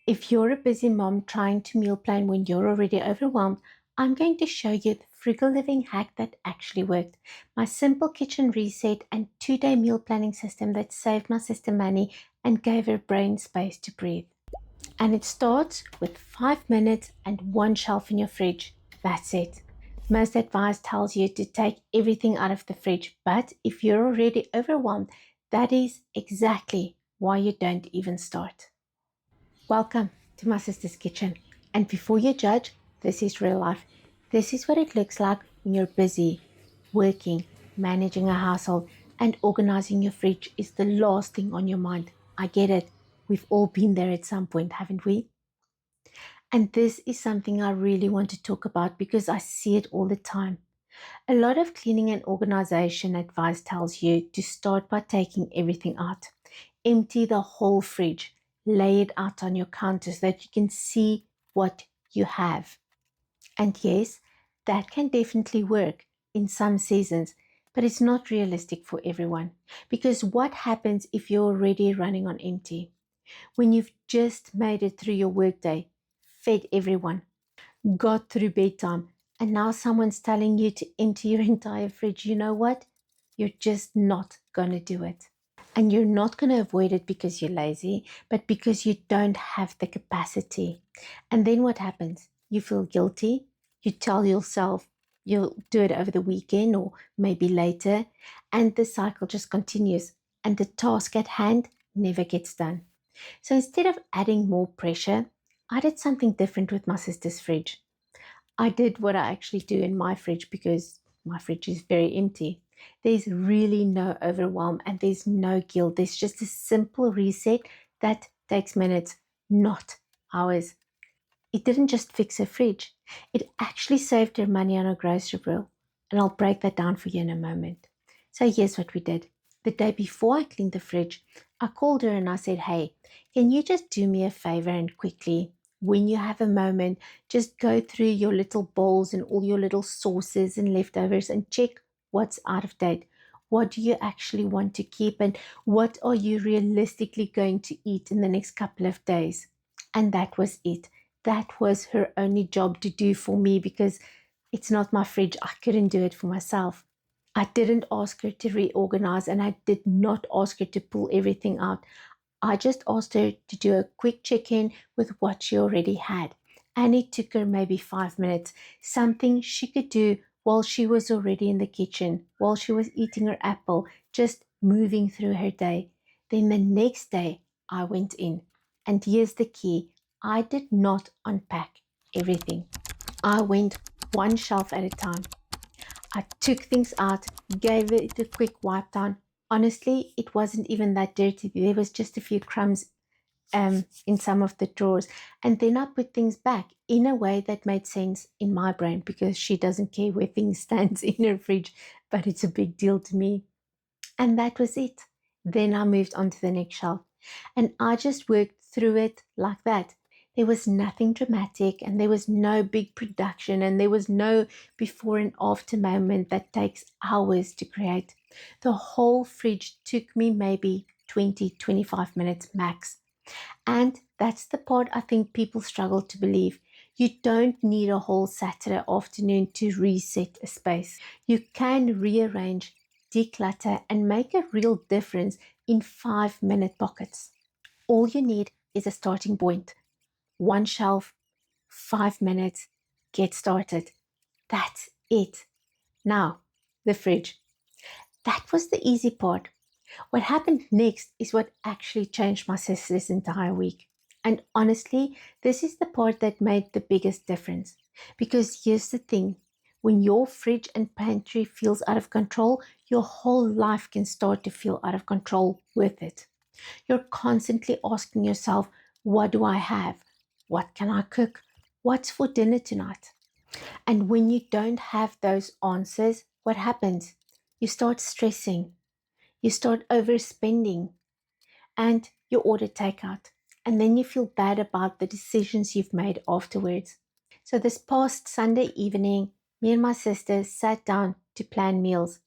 If you're a busy mom trying to meal plan when you're already overwhelmed, I'm going to show you the frugal living hack that actually worked. My simple kitchen reset and 2-day meal planning system that saved my sister money and gave her brain space to breathe. And it starts with 5 minutes and one shelf in your fridge. That's it. Most advice tells you to take everything out of the fridge, but if you're already overwhelmed, that is exactly why you don't even start. Welcome to my sister's kitchen. And before you judge, this is real life. This is what it looks like when you're busy, working, managing a household, and organizing your fridge is the last thing on your mind. I get it. We've all been there at some point, haven't we? And this is something I really want to talk about because I see it all the time. A lot of cleaning and organization advice tells you to start by taking everything out. Empty the whole fridge. Lay it out on your counter so that you can see what you have. And yes, that can definitely work in some seasons, but it's not realistic for everyone. Because what happens if you're already running on empty? When you've just made it through your workday, fed everyone, got through bedtime, and now someone's telling you to empty your entire fridge, you know what? You're just not going to do it. And you're not going to avoid it because you're lazy, but because you don't have the capacity. And then what happens? You feel guilty. You tell yourself you'll do it over the weekend or maybe later. And the cycle just continues. And the task at hand never gets done. So instead of adding more pressure, I did something different with my sister's fridge. I did what I actually do in my fridge because my fridge is very empty. There's really no overwhelm and there's no guilt. There's just a simple reset that takes minutes, not hours. It didn't just fix her fridge, it actually saved her money on her grocery bill. And I'll break that down for you in a moment. So, here's what we did. The day before I cleaned the fridge, I called her and I said, "Hey, can you just do me a favor and quickly, when you have a moment, just go through your little bowls and all your little sauces and leftovers and check what's out of date? What do you actually want to keep? And what are you realistically going to eat in the next couple of days?" And that was it. That was her only job to do for me because it's not my fridge. I couldn't do it for myself. I didn't ask her to reorganize and I did not ask her to pull everything out. I just asked her to do a quick check in with what she already had. And it took her maybe 5 minutes, something she could do while she was already in the kitchen, while she was eating her apple, just moving through her day. Then the next day, I went in. And here's the key: I did not unpack everything. I went one shelf at a time. I took things out, gave it a quick wipe down. Honestly, it wasn't even that dirty. There was just a few crumbs in some of the drawers. And then I put things back in a way that made sense in my brain because she doesn't care where things stands in her fridge, but it's a big deal to me. And that was it. Then I moved on to the next shelf. And I just worked through it like that. There was nothing dramatic and there was no big production and there was no before and after moment that takes hours to create. The whole fridge took me maybe 20-25 minutes max. And that's the part I think people struggle to believe. You don't need a whole Saturday afternoon to reset a space. You can rearrange, declutter, and make a real difference in 5 minute pockets. All you need is a starting point. One shelf, 5 minutes, get started. That's it. Now, the fridge. That was the easy part. What happened next is what actually changed my sister's entire week. And honestly, this is the part that made the biggest difference. Because here's the thing: when your fridge and pantry feels out of control, your whole life can start to feel out of control with it. You're constantly asking yourself, what do I have? What can I cook? What's for dinner tonight? And when you don't have those answers, what happens? You start stressing, you start overspending, and you order takeout. And then you feel bad about the decisions you've made afterwards. So, this past Sunday evening, me and my sister sat down to plan meals.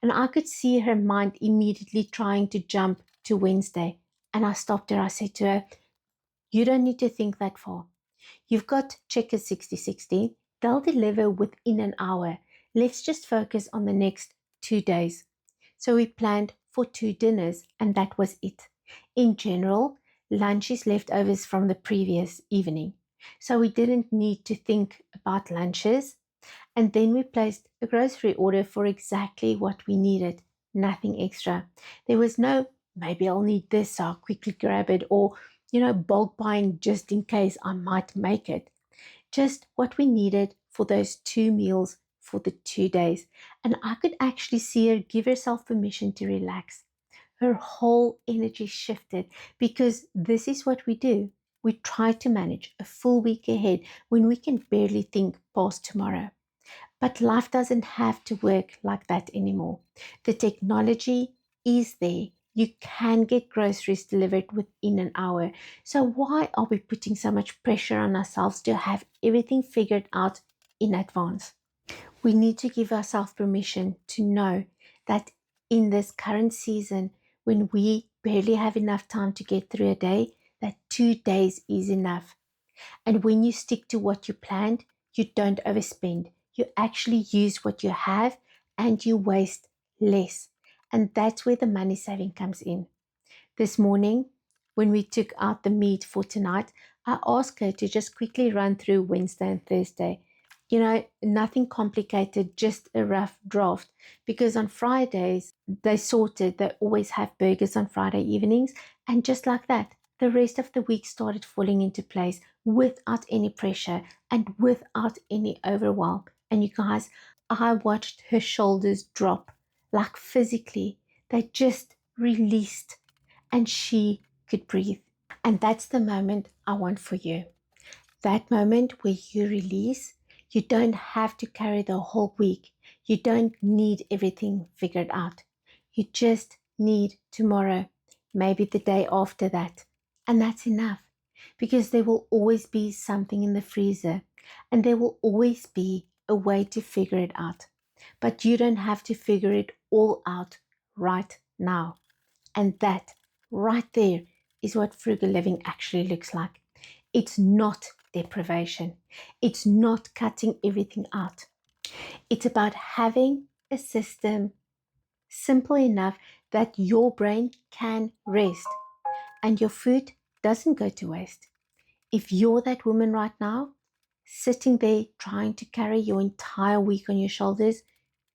And I could see her mind immediately trying to jump to Wednesday. And I stopped her. I said to her, You don't need to think that far. You've got checkers 60/60. They'll deliver within an hour. Let's just focus on the next 2 days. So we planned for 2 dinners, and that was it. In general, lunch is leftovers from the previous evening. So we didn't need to think about lunches. And then we placed a grocery order for exactly what we needed, nothing extra. There was no, maybe I'll need this, so I'll quickly grab it, or, bulk buying just in case I might make it. Just what we needed for those 2 meals for the 2 days. And I could actually see her give herself permission to relax. Her whole energy shifted because this is what we do. We try to manage a full week ahead when we can barely think past tomorrow. But life doesn't have to work like that anymore. The technology is there. You can get groceries delivered within an hour. So, why are we putting so much pressure on ourselves to have everything figured out in advance? We need to give ourselves permission to know that in this current season, when we barely have enough time to get through a day, that 2 days is enough. And when you stick to what you planned, you don't overspend. You actually use what you have and you waste less. And that's where the money saving comes in. This morning, when we took out the meat for tonight, I asked her to just quickly run through Wednesday and Thursday. Nothing complicated, just a rough draft. Because on Fridays, they sorted, they always have burgers on Friday evenings. And just like that, the rest of the week started falling into place without any pressure and without any overwhelm. And you guys, I watched her shoulders drop, like physically. They just released and she could breathe. And that's the moment I want for you. That moment where you release, you don't have to carry the whole week. You don't need everything figured out. You just need tomorrow, maybe the day after that. And that's enough because there will always be something in the freezer and there will always be a way to figure it out. But you don't have to figure it all out right now. And that right there is what frugal living actually looks like. It's not deprivation. It's not cutting everything out. It's about having a system simple enough that your brain can rest and your food doesn't go to waste. If you're that woman right now, sitting there trying to carry your entire week on your shoulders,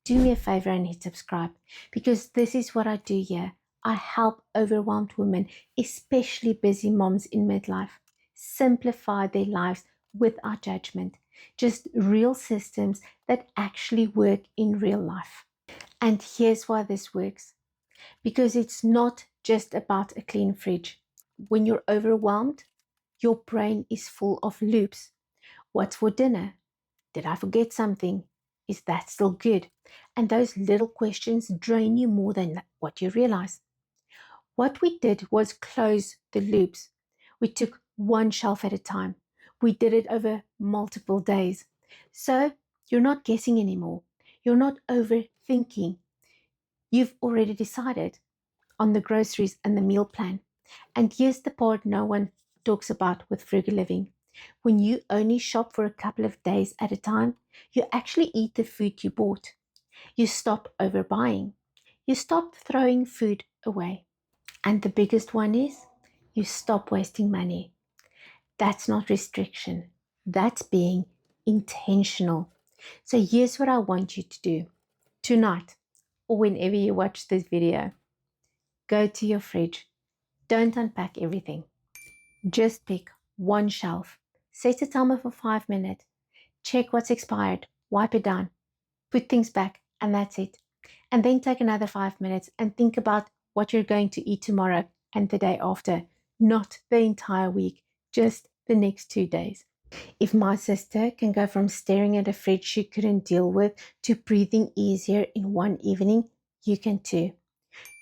do me a favor and hit subscribe because this is what I do here. I help overwhelmed women, especially busy moms in midlife, simplify their lives without judgment. Just real systems that actually work in real life. And here's why this works because it's not just about a clean fridge. When you're overwhelmed, your brain is full of loops. What's for dinner? Did I forget something? Is that still good? And those little questions drain you more than what you realize. What we did was close the loops. We took one shelf at a time. We did it over multiple days. So you're not guessing anymore. You're not overthinking. You've already decided on the groceries and the meal plan. And here's the part no one talks about with frugal living. When you only shop for a couple of days at a time, you actually eat the food you bought. You stop overbuying. You stop throwing food away. And the biggest one is you stop wasting money. That's not restriction. That's being intentional. So here's what I want you to do tonight or whenever you watch this video. Go to your fridge. Don't unpack everything. Just pick one shelf. Set a timer for 5 minutes. Check what's expired. Wipe it down. Put things back, and that's it. And then take another 5 minutes and think about what you're going to eat tomorrow and the day after. Not the entire week, just the next 2 days. If my sister can go from staring at a fridge she couldn't deal with to breathing easier in one evening, you can too.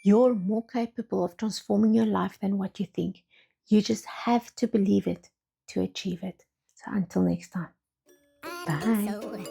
You're more capable of transforming your life than what you think. You just have to believe it to achieve it. So until next time, bye.